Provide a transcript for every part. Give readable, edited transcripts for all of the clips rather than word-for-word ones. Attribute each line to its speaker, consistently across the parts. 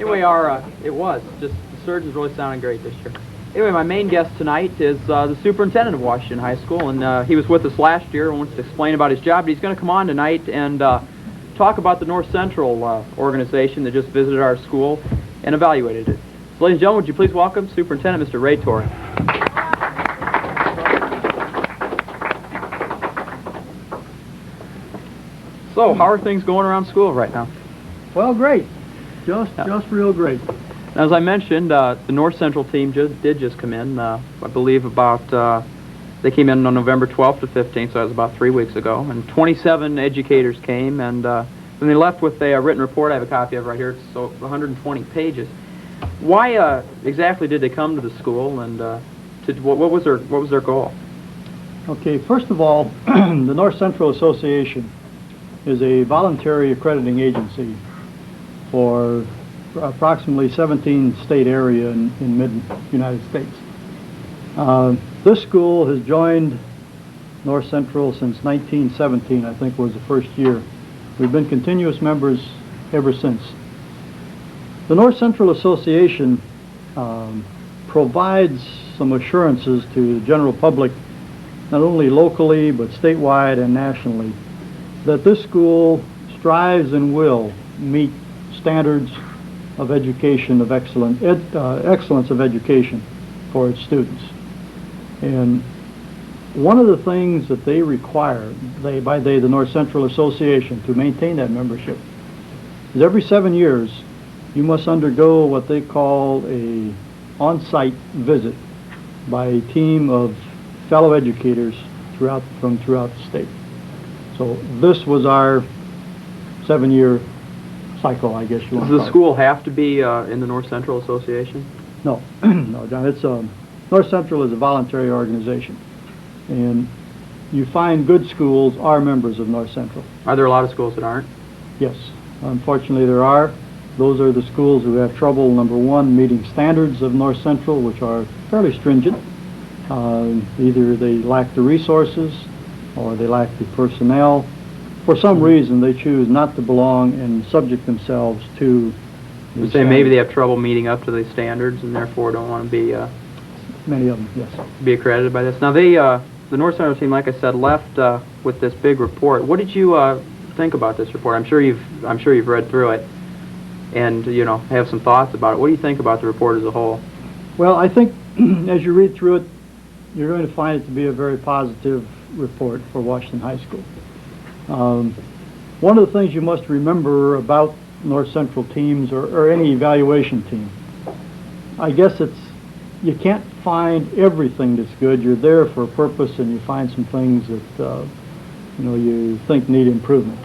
Speaker 1: Anyway, it was just the surge is really sounding great this year. Anyway, my main guest tonight is the superintendent of Washington High School, and he was with us last year and wants to explain about his job. But he's going to come on tonight and talk about the North Central organization that just visited our school and evaluated it. So, ladies and gentlemen, would you please welcome Superintendent Mr. Ray Torry. So, how are things going around school right now?
Speaker 2: Well, great. Just real great.
Speaker 1: As I mentioned, the North Central team did just come in. I believe they came in on November 12th to 15th, so that was about 3 weeks ago. And 27 educators came, and then they left with a written report. I have a copy of it right here. It's 120 pages. Why exactly did they come to the school, and what was their goal?
Speaker 2: Okay, first of all, the North Central Association is a voluntary accrediting agency for approximately 17 state area in mid-United States. This school has joined North Central since 1917, I think was the first year. We've been continuous members ever since. The North Central Association provides some assurances to the general public, not only locally but statewide and nationally, that this school strives and will meet standards of education, of excellence of education for its students. And one of the things that they require, the North Central Association, to maintain that membership, is every 7 years you must undergo what they call a on-site visit by a team of fellow educators from throughout the state. So this was our 7-year cycle, I guess you want to call it.
Speaker 1: Does the school have to be in the North Central Association?
Speaker 2: No, no, John. It's North Central is a voluntary organization, and you find good schools are members of North Central.
Speaker 1: Are there a lot of schools that aren't?
Speaker 2: Yes, unfortunately there are. Those are the schools who have trouble, number one, meeting standards of North Central, which are fairly stringent. Either they lack the resources or they lack the personnel. For some reason, they choose not to belong and subject themselves to the
Speaker 1: say maybe they have trouble meeting up to the standards and therefore don't want to be
Speaker 2: many of them, yes,
Speaker 1: be accredited by this. Now the North Central team, like I said, left with this big report. What did you think about this report? I'm sure you've read through it and have some thoughts about it. What do you think about the report as a whole?
Speaker 2: Well, I think as you read through it, you're going to find it to be a very positive report for Washington High School. One of the things you must remember about North Central teams or any evaluation team, I guess you can't find everything that's good. You're there for a purpose, and you find some things that you think need improvement.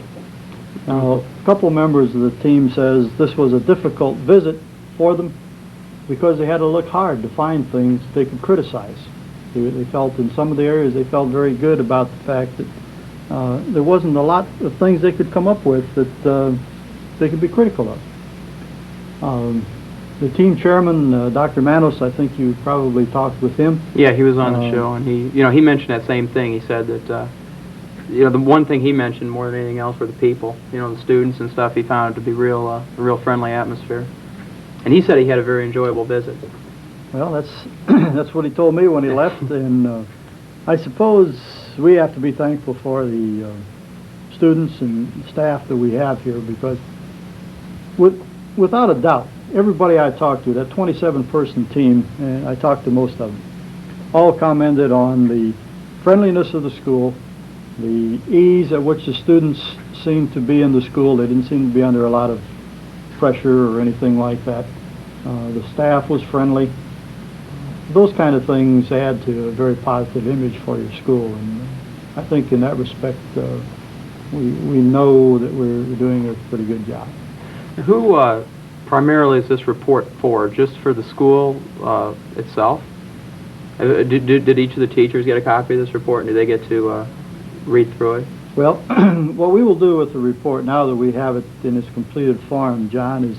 Speaker 2: Now, a couple members of the team says this was a difficult visit for them because they had to look hard to find things they could criticize. They felt in some of the areas they felt very good about the fact that there wasn't a lot of things they could come up with that they could be critical of. The team chairman, Dr. Manos, I think you probably talked with him.
Speaker 1: Yeah, he was on the show, and he mentioned that same thing. He said that the one thing he mentioned more than anything else were the people, the students and stuff. He found it to be a real friendly atmosphere, and he said he had a very enjoyable visit.
Speaker 2: Well, that's what he told me when he left, and I suppose we have to be thankful for the students and staff that we have here, because without a doubt, everybody I talked to, that 27-person team, and I talked to most of them, all commented on the friendliness of the school, the ease at which the students seemed to be in the school. They didn't seem to be under a lot of pressure or anything like that. The staff was friendly. Those kind of things add to a very positive image for your school, and I think in that respect we know that we're doing a pretty good job.
Speaker 1: Who primarily is this report for? Just for the school itself? Did each of the teachers get a copy of this report, and did they get to read through it?
Speaker 2: Well, what we will do with the report now that we have it in its completed form, John, is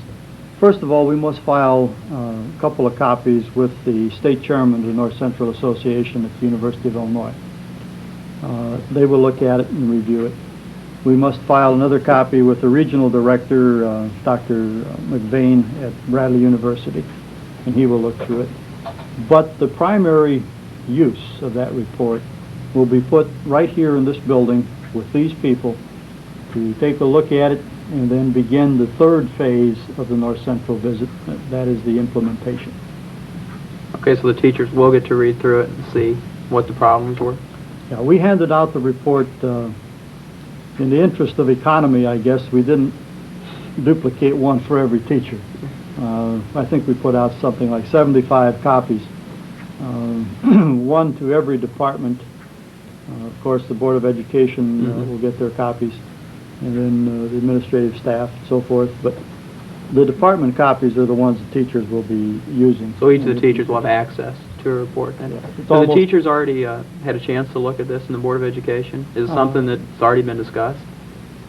Speaker 2: first of all, we must file a couple of copies with the state chairman of the North Central Association at the University of Illinois. They will look at it and review it. we must file another copy with the regional director, Dr. McVeigh at Bradley University, and he will look through it. But the primary use of that report will be put right here in this building with these people to take a look at it and then begin the third phase of the North Central visit. That is the implementation.
Speaker 1: Okay, so the teachers will get to read through it and see what the problems were.
Speaker 2: Yeah, we handed out the report in the interest of economy, I guess. We didn't duplicate one for every teacher. I think we put out something like 75 copies, one to every department. Of course, the Board of Education will get their copies, and then the administrative staff and so forth. But the department copies are the ones the teachers will be using.
Speaker 1: So each of the teachers will have access to a report then?
Speaker 2: Yeah,
Speaker 1: So the teachers already had a chance to look at this in the Board of Education? Is it something that's already been discussed?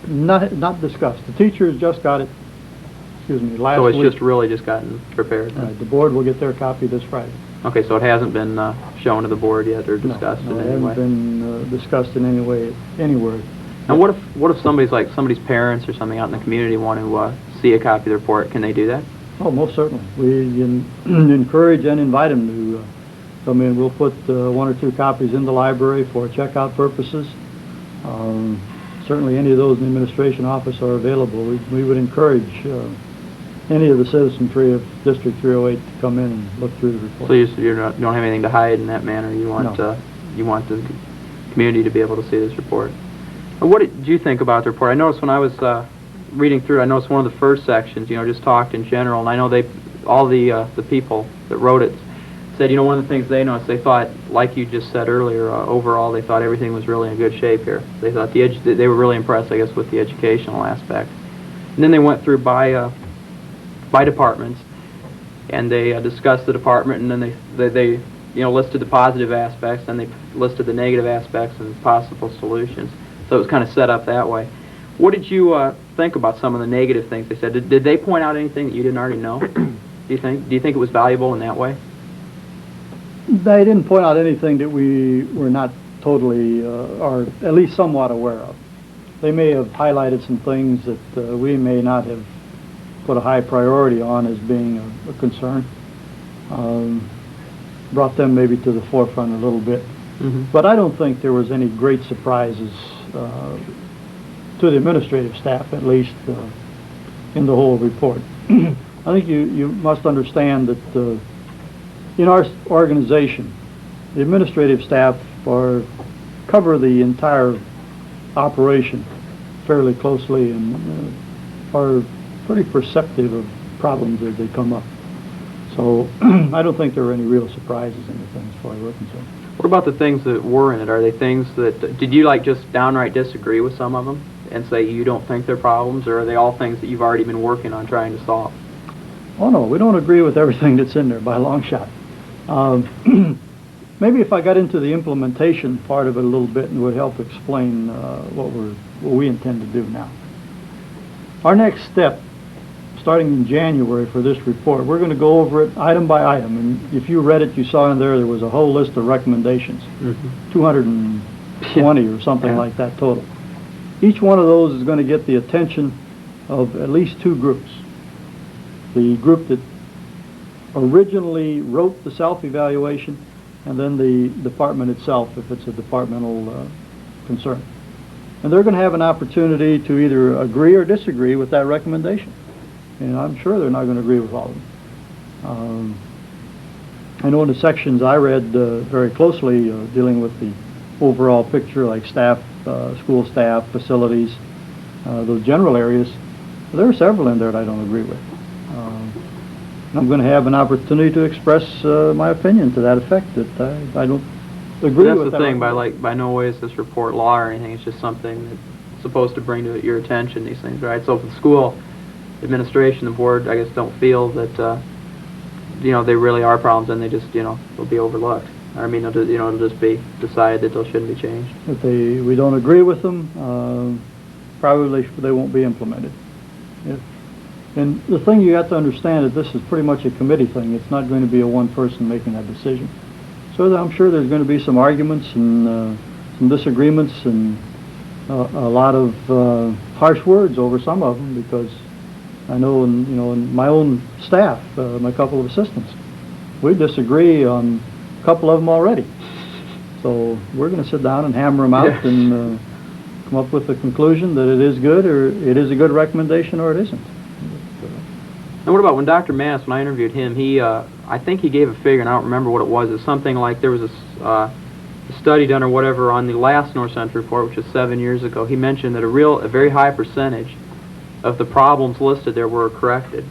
Speaker 2: Not discussed. The teachers just got it, last
Speaker 1: So it's
Speaker 2: week.
Speaker 1: just really just gotten prepared then?
Speaker 2: Right, the board will get their copy this Friday.
Speaker 1: Okay, so it hasn't been shown to the board yet or discussed
Speaker 2: No,
Speaker 1: in
Speaker 2: it
Speaker 1: any way?
Speaker 2: hasn't been discussed in any way, anywhere.
Speaker 1: And what if somebody's parents or something out in the community want to see a copy of the report? Can they do that?
Speaker 2: Oh, most certainly. We encourage and invite them to come in. We'll put one or two copies in the library for checkout purposes. Certainly any of those in the administration office are available. We would encourage any of the citizenry of District 308 to come in and look through the report.
Speaker 1: So you don't have anything to hide in that manner. You want
Speaker 2: No.
Speaker 1: You want the community to be able to see this report. What did you think about the report? I noticed when I was reading through it, I noticed one of the first sections, just talked in general, and I know all the people that wrote it said, one of the things they noticed, they thought, like you just said earlier, overall they thought everything was really in good shape here. They thought they were really impressed, I guess, with the educational aspect. And then they went through by departments, and they discussed the department, and then they listed the positive aspects, and they listed the negative aspects and possible solutions. So it was kind of set up that way. What did you think about some of the negative things they said? Did they point out anything that you didn't already know? Do you think it was valuable in that way?
Speaker 2: They didn't point out anything that we were not totally, or at least somewhat aware of. They may have highlighted some things that we may not have put a high priority on as being a concern. Brought them maybe to the forefront a little bit. But I don't think there was any great surprises to the administrative staff, at least, in the whole report. I think you must understand that in our organization, the administrative staff cover the entire operation fairly closely and are pretty perceptive of problems as they come up. So I don't think there were any real surprises in the things as far as we're concerned.
Speaker 1: What about the things that were in it? Are they things that, did you just downright disagree with some of them and say you don't think they're problems, or are they all things that you've already been working on trying to solve?
Speaker 2: Oh no, we don't agree with everything that's in there by a long shot. Maybe if I got into the implementation part of it a little bit, and would help explain what we intend to do now. Our next step, starting in January for this report, we're going to go over it item by item. And if you read it, you saw in there was a whole list of recommendations, 220 or something like that total. Each one of those is going to get the attention of at least two groups. The group that originally wrote the self-evaluation, and then the department itself, if it's a departmental concern. And they're going to have an opportunity to either agree or disagree with that recommendation. And I'm sure they're not going to agree with all of them. I know in the sections I read very closely dealing with the overall picture, like staff, school staff, facilities, those general areas, there are several in there that I don't agree with. I'm going to have an opportunity to express my opinion to that effect, that I don't agree
Speaker 1: That's
Speaker 2: with
Speaker 1: the
Speaker 2: that.
Speaker 1: thing, by no way is this report law or anything. It's just something that's supposed to bring to your attention these things, right? So if the school administration, the board, I guess, don't feel that they really are problems, then they just they'll be overlooked. I mean, it'll just be decided that they shouldn't be changed.
Speaker 2: If we don't agree with them, probably they won't be implemented. And the thing you have to understand is this is pretty much a committee thing. It's not going to be a one person making that decision. So I'm sure there's going to be some arguments and some disagreements, and a lot of harsh words over some of them, because I know in my own staff, my couple of assistants, we disagree on a couple of them already. So we're going to sit down and hammer them out
Speaker 1: Yeah.
Speaker 2: and come up with the conclusion that it is good, or it is a good recommendation, or it isn't.
Speaker 1: And what about when Dr. Mass, when I interviewed him, I think he gave a figure, and I don't remember what it was. It's something like there was a study done or whatever on the last North Central report, which was 7 years ago. He mentioned that a very high percentage of the problems listed there were corrected.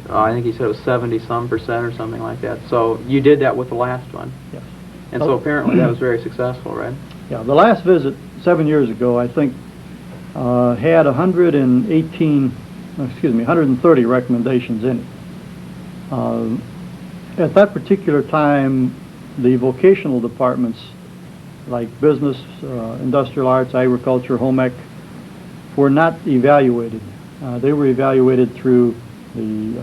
Speaker 1: I think he said it was 70-some% or something like that. So you did that with the last one.
Speaker 2: Yes.
Speaker 1: And so apparently that was very successful, right?
Speaker 2: Yeah, the last visit 7 years ago, I think, had 130 recommendations in it. At that particular time, the vocational departments, like business, industrial arts, agriculture, home ec, were not evaluated. They were evaluated through the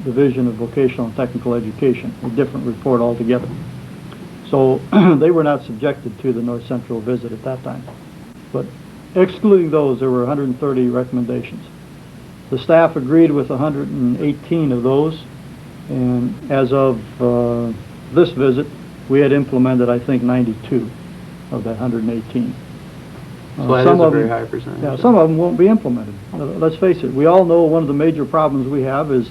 Speaker 2: Division of Vocational and Technical Education, a different report altogether. So they were not subjected to the North Central visit at that time. But excluding those, there were 130 recommendations. The staff agreed with 118 of those, and as of this visit, we had implemented, I think, 92 of that 118.
Speaker 1: So that is a very high percentage.
Speaker 2: Yeah, some of them won't be implemented. Let's face it, we all know one of the major problems we have is,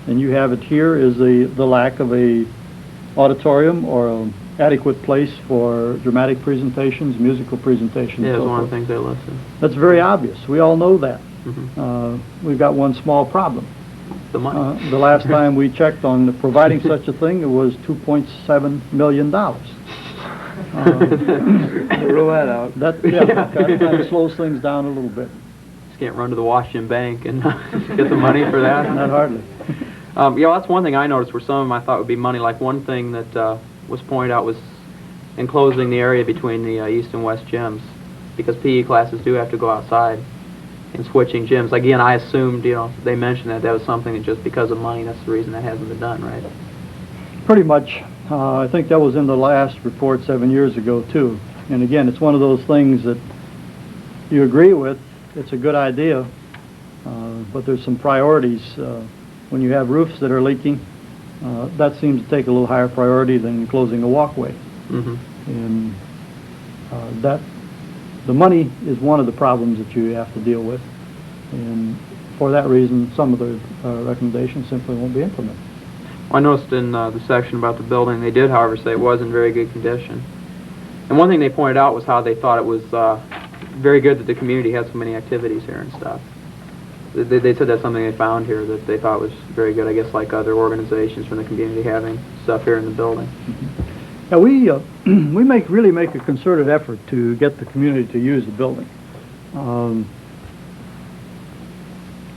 Speaker 2: and you have it here, is the lack of a auditorium or an adequate place for dramatic presentations, musical presentations.
Speaker 1: Yeah,
Speaker 2: and
Speaker 1: that's
Speaker 2: so
Speaker 1: one of
Speaker 2: forth.
Speaker 1: the things they listed.
Speaker 2: That's very obvious. We all know that.
Speaker 1: Mhm.
Speaker 2: We've got one small problem.
Speaker 1: The money.
Speaker 2: The last time we checked on providing such a thing, it was $2.7 million.
Speaker 1: Rule that out.
Speaker 2: That kind of slows things down a little bit.
Speaker 1: Just can't run to the Washington Bank and get the money for that.
Speaker 2: Not hardly.
Speaker 1: That's one thing I noticed where some of them I thought would be money. Like one thing that was pointed out was enclosing the area between the east and west gyms, because PE classes do have to go outside, and switching gyms. Again, I assumed, they mentioned that was something that just because of money, that's the reason that hasn't been done, right?
Speaker 2: Pretty much. I think that was in the last report 7 years ago, too. And again, it's one of those things that you agree with. It's a good idea, but there's some priorities. When you have roofs that are leaking, that seems to take a little higher priority than closing a walkway.
Speaker 1: Mm-hmm.
Speaker 2: And the money is one of the problems that you have to deal with. And for that reason, some of the recommendations simply won't be implemented.
Speaker 1: I noticed in the section about the building, they did, however, say it was in very good condition. And one thing they pointed out was how they thought it was very good that the community had so many activities here and stuff. They said that's something they found here that they thought was very good, I guess, like other organizations from the community having stuff here in the building.
Speaker 2: Mm-hmm. Yeah, we really make a concerted effort to get the community to use the building.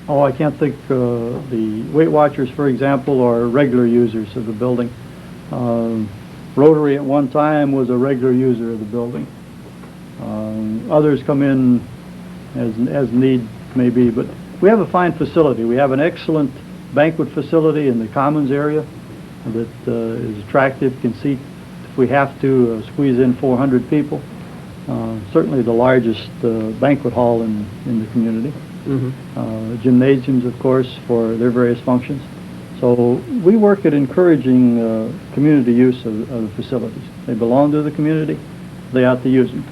Speaker 2: I can't think, the Weight Watchers, for example, are regular users of the building. Rotary at one time was a regular user of the building. Others come in as need may be, but we have a fine facility. We have an excellent banquet facility in the Commons area that is attractive, can seat, if we have to, squeeze in 400 people. Certainly the largest banquet hall in the community.
Speaker 1: Mm-hmm.
Speaker 2: Gymnasiums, of course, for their various functions. So we work at encouraging community use of the facilities. They belong to the community. They ought to use them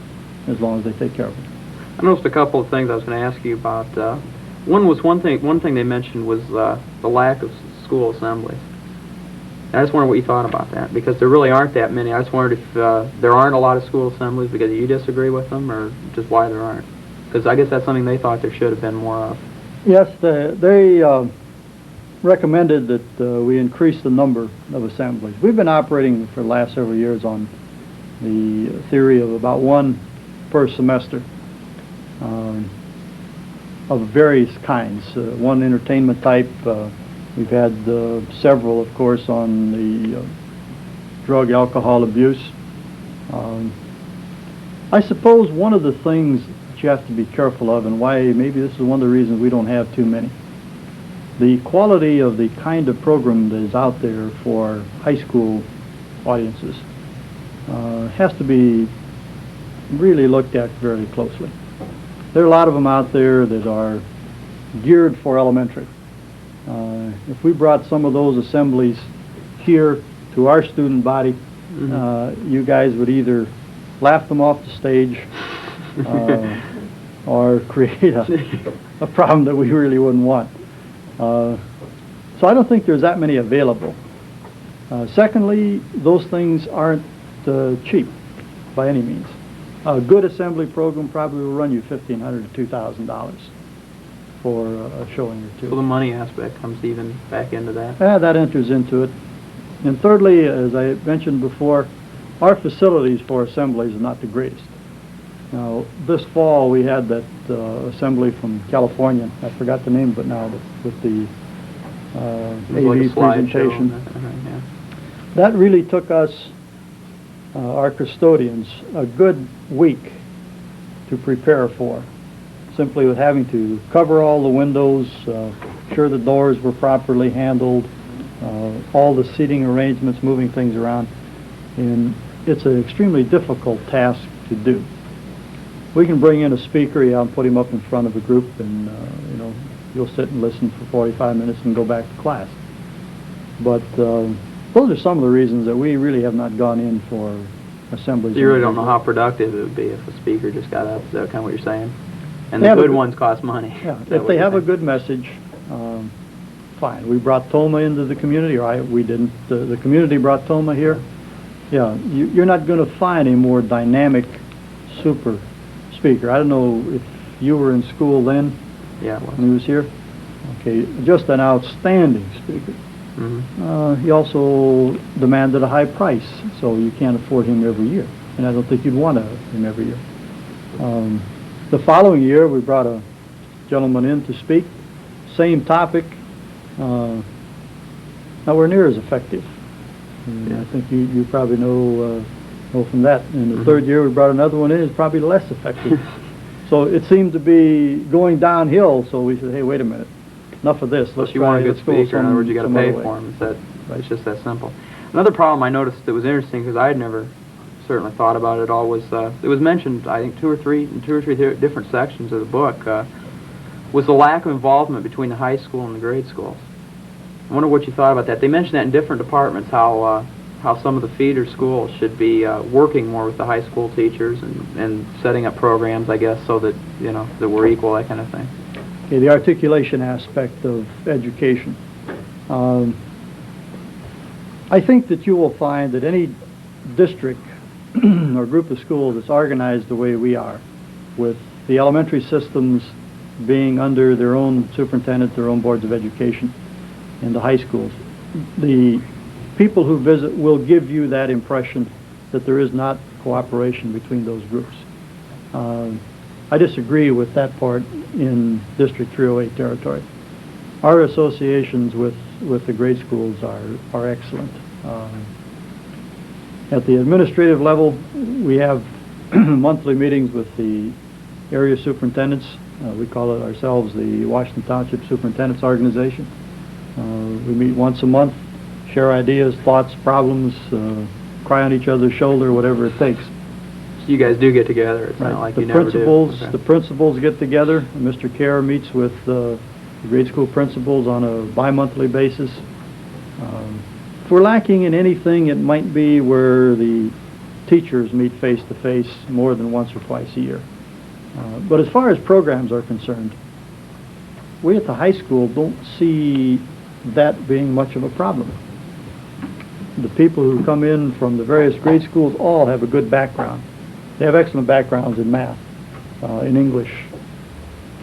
Speaker 2: as long as they take care of them.
Speaker 1: I noticed a couple of things I was going to ask you about. One thing they mentioned was the lack of school assemblies. And I just wondered what you thought about that, because there really aren't that many. I just wondered if there aren't a lot of school assemblies because you disagree with them, or just why there aren't. Because I guess that's something they thought there should have been more of.
Speaker 2: Yes, they recommended that we increase the number of assemblies. We've been operating for the last several years on the theory of about one per semester of various kinds. One entertainment type. We've had several, of course, on the drug, alcohol abuse. I suppose one of the things that you have to be careful of, and why maybe this is one of the reasons we don't have too many, the quality of the kind of program that is out there for high school audiences has to be really looked at very closely. There are a lot of them out there that are geared for elementary. If we brought some of those assemblies here to our student body, you guys would either laugh them off the stage or create a problem that we really wouldn't want. So I don't think there's that many available. Secondly, those things aren't cheap by any means. A good assembly program probably will run you $1,500 to $2,000 for a showing or two.
Speaker 1: So the money aspect comes even back into that?
Speaker 2: Yeah, that enters into it. And thirdly, as I mentioned before, our facilities for assemblies are not the greatest. Now, this fall we had that assembly from California. I forgot the name of it now, but with the AV presentation.
Speaker 1: Yeah.
Speaker 2: That really took us, our custodians, a good week to prepare for, simply with having to cover all the windows, sure the doors were properly handled, all the seating arrangements, moving things around. And it's an extremely difficult task to do. We can bring in a speaker, and put him up in front of a group, and you'll sit and listen for 45 minutes and go back to class. But those are some of the reasons that we really have not gone in for assemblies.
Speaker 1: So you really don't know how productive it would be if a speaker just got up. Is that kind of what you're saying? And the good ones cost money.
Speaker 2: Yeah, if they have a good message, fine. We brought Toma into the community, or we didn't. The community brought Toma here. Yeah, you're not going to find a more dynamic super speaker. I don't know if you were in school then.
Speaker 1: Yeah, it was.
Speaker 2: When he was here. Okay, just an outstanding speaker. He also demanded a high price, so you can't afford him every year. And I don't think you'd want him every year. The following year, we brought a gentleman in to speak. Same topic. Nowhere near as effective. And I think you probably know from that. In the third year, we brought another one in. It's probably less effective. So it seemed to be going downhill. So we said, hey, wait a minute. Enough of this.
Speaker 1: Let's you want a good speaker. In other words, you got to pay for him. It's just that simple. Another problem I noticed that was interesting, because I had never certainly thought about it at all, was it was mentioned, I think, two or three different sections of the book, was the lack of involvement between the high school and the grade schools. I wonder what you thought about that. They mentioned that in different departments, how some of the feeder schools should be working more with the high school teachers and setting up programs, I guess, so that that we're equal, that kind of thing.
Speaker 2: Okay, the articulation aspect of education. I think that you will find that any district or group of schools that's organized the way we are, with the elementary systems being under their own superintendent, their own boards of education, and the high schools, the people who visit will give you that impression that there is not cooperation between those groups. I disagree with that part in District 308 territory. Our associations with the grade schools are excellent. At the administrative level, we have monthly meetings with the area superintendents. We call it ourselves the Washington Township Superintendents Organization. We meet once a month, share ideas, thoughts, problems, cry on each other's shoulder, whatever it takes.
Speaker 1: So you guys do get together. It's not like you never do. Okay.
Speaker 2: The principals get together. Mr. Kerr meets with the grade school principals on a bi-monthly basis. If we're lacking in anything, it might be where the teachers meet face-to-face more than once or twice a year. But as far as programs are concerned, we at the high school don't see that being much of a problem. The people who come in from the various grade schools all have a good background. They have excellent backgrounds in math, in English.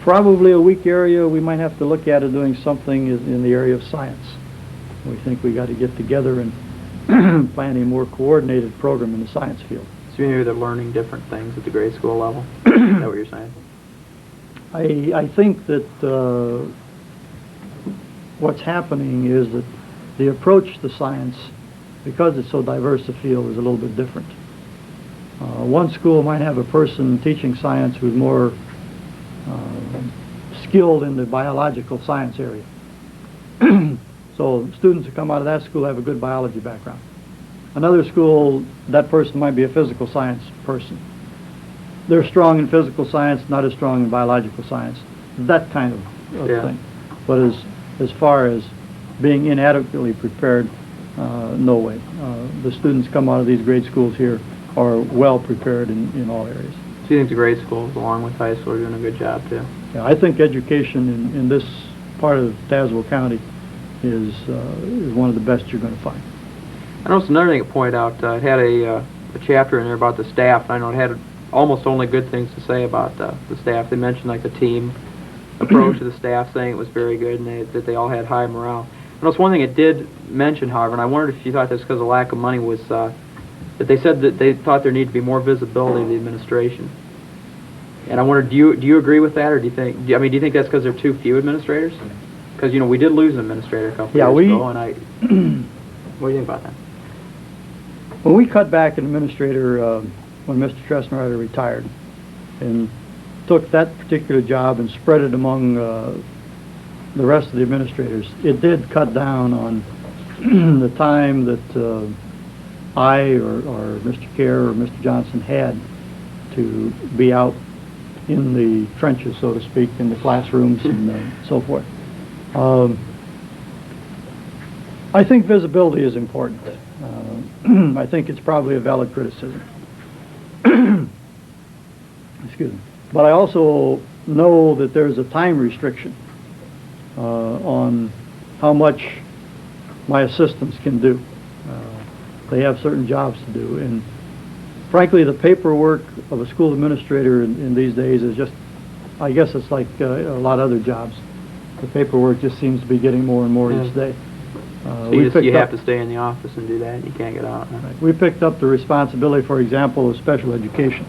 Speaker 2: Probably a weak area we might have to look at doing something is in the area of science. We think we got to get together and plan a more coordinated program in the science field.
Speaker 1: So maybe they're learning different things at the grade school level? Is that what you're saying?
Speaker 2: I think that what's happening is that the approach to science, because it's so diverse a field, is a little bit different. One school might have a person teaching science who's more skilled in the biological science area. So students who come out of that school have a good biology background. Another school, that person might be a physical science person. they're strong in physical science, not as strong in biological science. That kind of
Speaker 1: Yeah.
Speaker 2: thing. But as far as being inadequately prepared, no way. The students come out of these grade schools here are well prepared in all areas.
Speaker 1: So you think the grade schools, along with high school, are doing a good job too?
Speaker 2: Yeah, I think education in this part of Tazewell County is one of the best you're going to find.
Speaker 1: I noticed another thing to point out. It had a chapter in there about the staff. I know it had almost only good things to say about the staff. They mentioned like the team approach to the staff, saying it was very good and that they all had high morale. I noticed one thing it did mention, however, and I wondered if you thought this because of lack of money, was that they said that they thought there needed to be more visibility of the administration. And I wondered, do you agree with that, or do you think that's because there are too few administrators? Because we did lose an administrator a couple years ago, and what do you think about that?
Speaker 2: When we cut back an administrator when Mr. Tressner retired, and took that particular job and spread it among the rest of the administrators, it did cut down on the time that I or Mr. Kerr or Mr. Johnson had to be out in the trenches, so to speak, in the classrooms and so forth. I think visibility is important. I think it's probably a valid criticism. Excuse me. But I also know that there's a time restriction on how much my assistants can do. They have certain jobs to do, and frankly, the paperwork of a school administrator in these days is just, I guess it's like a lot of other jobs. The paperwork just seems to be getting more and more each day.
Speaker 1: So you have to stay in the office and do that, and you can't get out. Huh?
Speaker 2: Right. We picked up the responsibility, for example, of special education.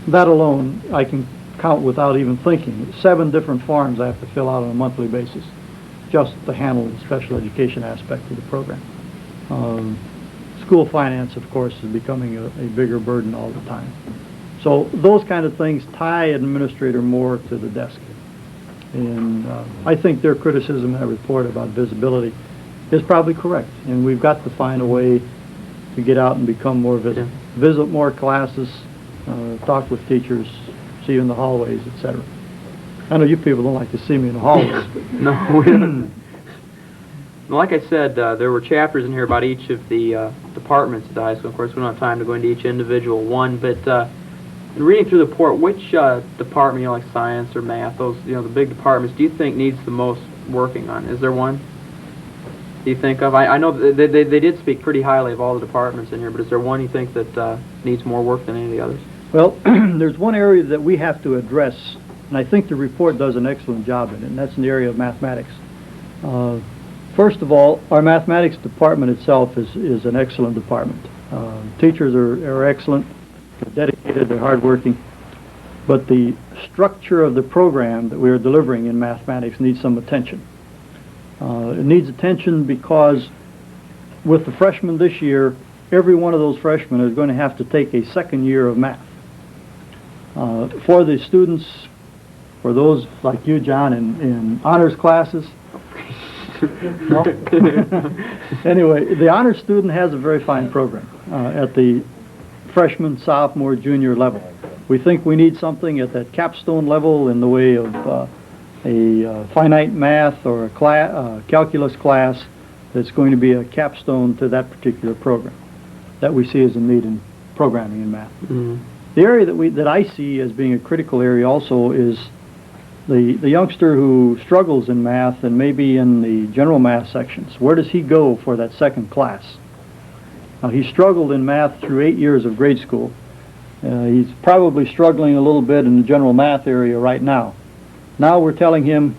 Speaker 2: That alone, I can count without even thinking. 7 different forms I have to fill out on a monthly basis just to handle the special education aspect of the program. School finance, of course, is becoming a bigger burden all the time. So those kind of things tie an administrator more to the desk. And I think their criticism in that report about visibility is probably correct. And we've got to find a way to get out and become more visible. Yeah. Visit more classes, talk with teachers, see you in the hallways, etc. I know you people don't like to see me in the hallways. But
Speaker 1: No, we don't. Like I said, there were chapters in here about each of the departments at the high school. Of course, we don't have time to go into each individual one, but in reading through the report, which department, like science or math, those the big departments, do you think needs the most working on? Is there one? Do you think of? I know they did speak pretty highly of all the departments in here, but is there one you think that needs more work than any of the others?
Speaker 2: Well, there's one area that we have to address, and I think the report does an excellent job in it, and that's in the area of mathematics. First of all, our mathematics department itself is an excellent department. Teachers are excellent, they're dedicated, they're hardworking, but the structure of the program that we are delivering in mathematics needs some attention. It needs attention because with the freshmen this year, every one of those freshmen is going to have to take a second year of math. For the students, for those like you, John, in honors classes, no? Anyway, the honors student has a very fine program at the freshman, sophomore, junior level. We think we need something at that capstone level in the way of a finite math or a calculus class that's going to be a capstone to that particular program that we see as a need in programming and math. Mm-hmm. The area that I see as being a critical area also is the youngster who struggles in math and maybe in the general math sections. Where does he go for that second class? Now, he struggled in math through 8 years of grade school. He's probably struggling a little bit in the general math area right now. Now we're telling him,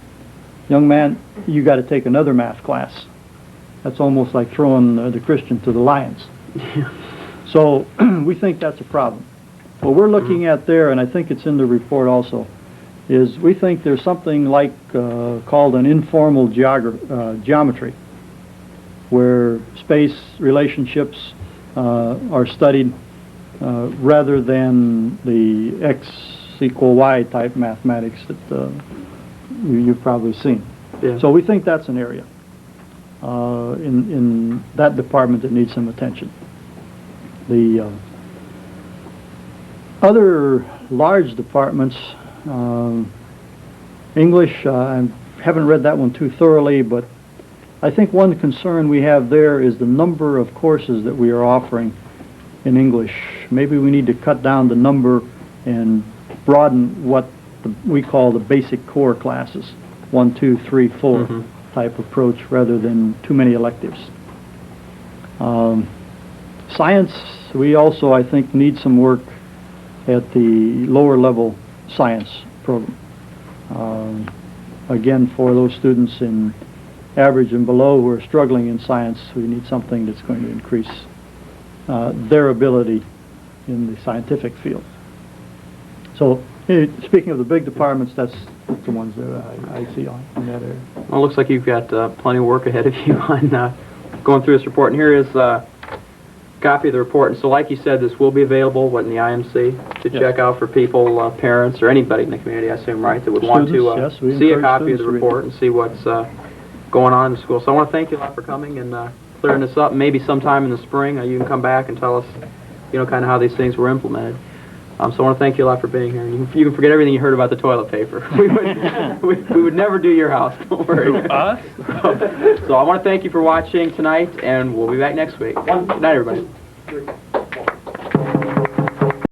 Speaker 2: young man, you got to take another math class. That's almost like throwing the Christian to the lions. So we think that's a problem. What we're looking at there, and I think it's in the report also, is we think there's something like called an informal geometry, where space relationships are studied rather than the x equal y type mathematics that you've probably seen. Yeah. So we think that's an area in that department that needs some attention. The Other large departments, English, I haven't read that one too thoroughly, but I think one concern we have there is the number of courses that we are offering in English. Maybe we need to cut down the number and broaden what we call the basic core classes, 1, 2, 3, 4 type approach rather than too many electives. Science, we also, I think, need some work at the lower level science program. Again, for those students in average and below who are struggling in science, we need something that's going to increase their ability in the scientific field. So, speaking of the big departments, that's the ones that I see in that area.
Speaker 1: Well, it looks like you've got plenty of work ahead of you on going through this report. And here is a copy of the report. And so, like you said, this will be available, in the IMC to check out for people, parents, or anybody in the community, I assume, right, that would want to see a copy of the report and see what's going on in the school. So I want to thank you a lot for coming and clearing this up. Maybe sometime in the spring you can come back and tell us, kind of how these things were implemented. So I want to thank you a lot for being here. You can forget everything you heard about the toilet paper. We would never do your house. Don't worry.
Speaker 3: Us?
Speaker 1: So I want to thank you for watching tonight, and we'll be back next week. Good night, everybody.